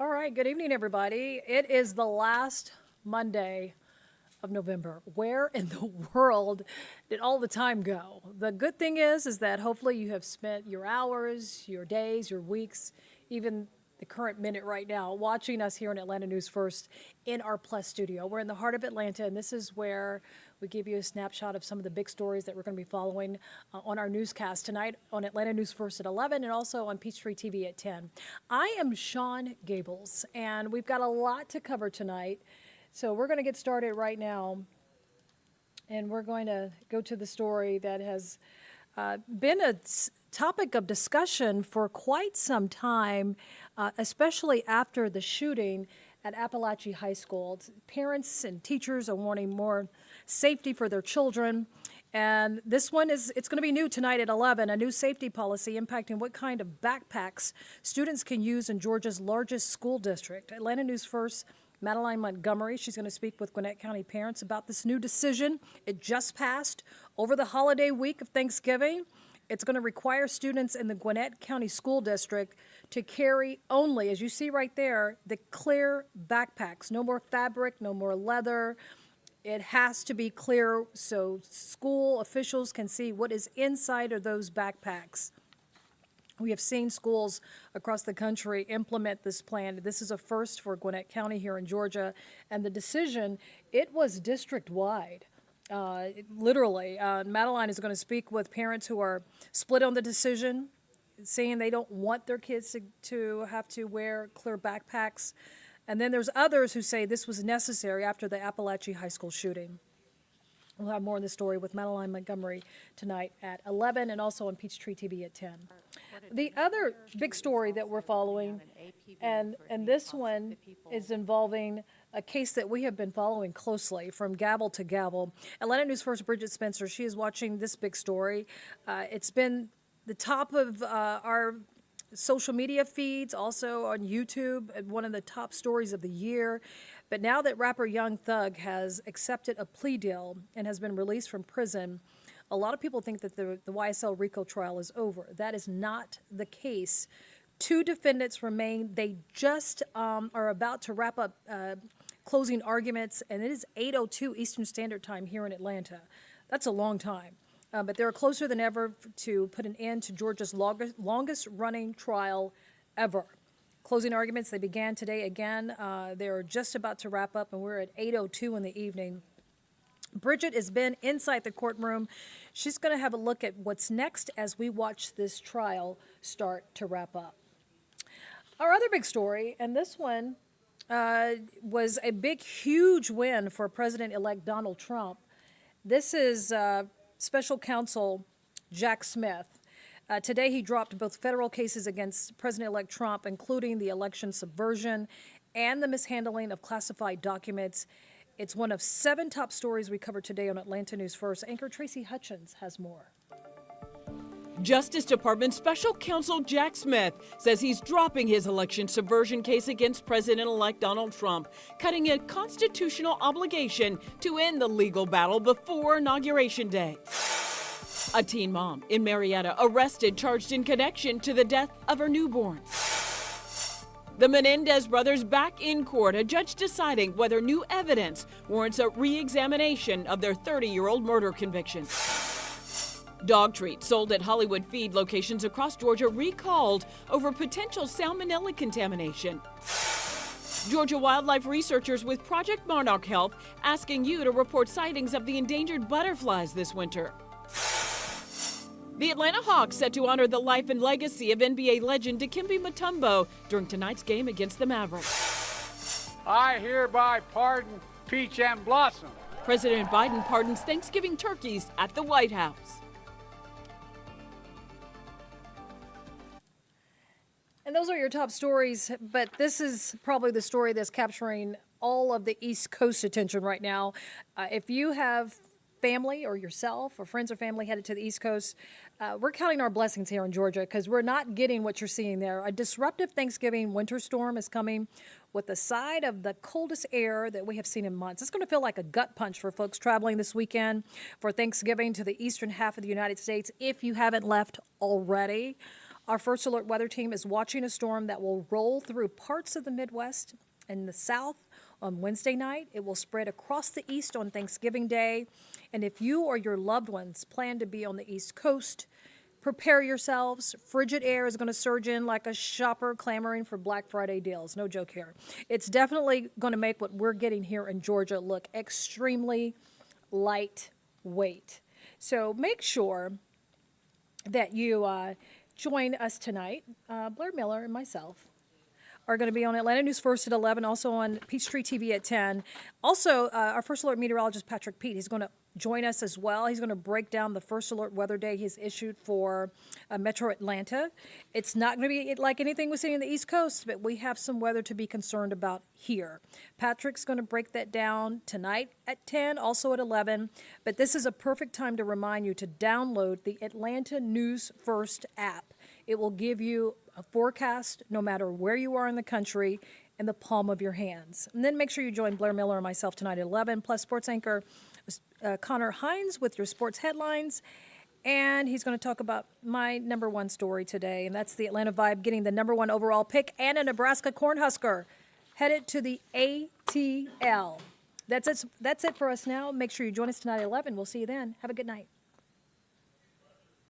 All right, good evening, everybody. It is the last Monday of November. Where in the world did all the time go? The good thing is that hopefully you have spent your hours, your days, your weeks, even the current minute right now, watching us here on Atlanta News First in our Plus studio. We're in the heart of Atlanta, and this is where we give you a snapshot of some of the big stories that we're going to be following on our newscast tonight on Atlanta News First at 11 and also on Peachtree TV at 10. I am Shon Gables, and we've got a lot to cover tonight. So we're going to get started right now, and we're going to go to the story that has been a topic of discussion for quite some time, especially after the shooting at Appalachia High School. Parents and teachers are wanting more safety for their children. And this one it's going to be new tonight at 11, a new safety policy impacting what kind of backpacks students can use in Georgia's largest school district. Atlanta News First, Madeline Montgomery, she's going to speak with Gwinnett County parents about this new decision. It just passed over the holiday week of Thanksgiving. It's going to require students in the Gwinnett County School District to carry only, as you see right there, the clear backpacks. No more fabric, no more leather. It has to be clear so school officials can see what is inside of those backpacks. We have seen schools across the country implement this plan. This is a first for Gwinnett County here in Georgia. And the decision, it was district-wide. Literally, Madeline is going to speak with parents who are split on the decision, saying they don't want their kids to have to wear clear backpacks. And then there's others who say this was necessary after the Appalachia High School shooting. We'll have more on the story with Madeline Montgomery tonight at 11 and also on Peachtree TV at 10. The other big story that we're following, and this one is involving a case that we have been following closely from gavel to gavel. Atlanta News First, Bridget Spencer, she is watching this big story. It's been the top of our social media feeds, also on YouTube, one of the top stories of the year. But now that rapper Young Thug has accepted a plea deal and has been released from prison, a lot of people think that the YSL RICO trial is over. That is not the case. Two defendants remain. They just are about to wrap up closing arguments, and it is 8:02 Eastern Standard Time here in Atlanta. That's a long time. But they're closer than ever to put an end to Georgia's longest running trial ever. Closing arguments, they began today again. They're just about to wrap up, and we're at 8:02 in the evening. Bridget has been inside the courtroom. She's going to have a look at what's next as we watch this trial start to wrap up. Our other big story, and this one was a big, huge win for President-elect Donald Trump. This is Special Counsel Jack Smith. Today he dropped both federal cases against President-elect Trump, including the election subversion and the mishandling of classified documents. It's one of 7 top stories we covered today on Atlanta News First. Anchor Tracy Hutchins has more. Justice Department Special Counsel Jack Smith says he's dropping his election subversion case against President-elect Donald Trump, cutting a constitutional obligation to end the legal battle before Inauguration Day. A teen mom in Marietta arrested, charged in connection to the death of her newborn. The Menendez brothers back in court, a judge deciding whether new evidence warrants a re-examination of their 30-year-old murder conviction. Dog treats sold at Hollywood feed locations across Georgia recalled over potential salmonella contamination. Georgia wildlife researchers with Project Monarch Health asking you to report sightings of the endangered butterflies this winter. The Atlanta Hawks set to honor the life and legacy of NBA legend Dikembe Mutombo during tonight's game against the Mavericks. I hereby pardon Peach and Blossom. President Biden pardons Thanksgiving turkeys at the White House. And those are your top stories, but this is probably the story that's capturing all of the East Coast attention right now. If you have family or yourself or friends or family headed to the East Coast, we're counting our blessings here in Georgia because we're not getting what you're seeing there. A disruptive Thanksgiving winter storm is coming with the side of the coldest air that we have seen in months. It's going to feel like a gut punch for folks traveling this weekend for Thanksgiving to the eastern half of the United States if you haven't left already. Our First Alert weather team is watching a storm that will roll through parts of the Midwest and the South on Wednesday night. It will spread across the East on Thanksgiving Day. And if you or your loved ones plan to be on the East Coast, prepare yourselves. Frigid air is going to surge in like a shopper clamoring for Black Friday deals. No joke here. It's definitely going to make what we're getting here in Georgia look extremely lightweight. So make sure that you join us tonight. Blair Miller and myself are going to be on Atlanta News First at 11, also on Peachtree TV at 10. Also, our First Alert meteorologist, Patrick Pete, he's going to join us as well. He's going to break down the First Alert weather day he's issued for Metro Atlanta. It's not going to be like anything we're seeing on the East Coast, but we have some weather to be concerned about here. Patrick's going to break that down tonight at 10, also at 11. But this is a perfect time to remind you to download the Atlanta News First app. It will give you a forecast no matter where you are in the country in the palm of your hands. And then make sure you join Blair Miller and myself tonight at 11, plus sports anchor Connor Hines with your sports headlines. And he's going to talk about my number one story today, and that's the Atlanta Vibe getting the number one overall pick and a Nebraska Cornhusker headed to the ATL. That's it for us now. Make sure you join us tonight at 11. We'll see you then. Have a good night.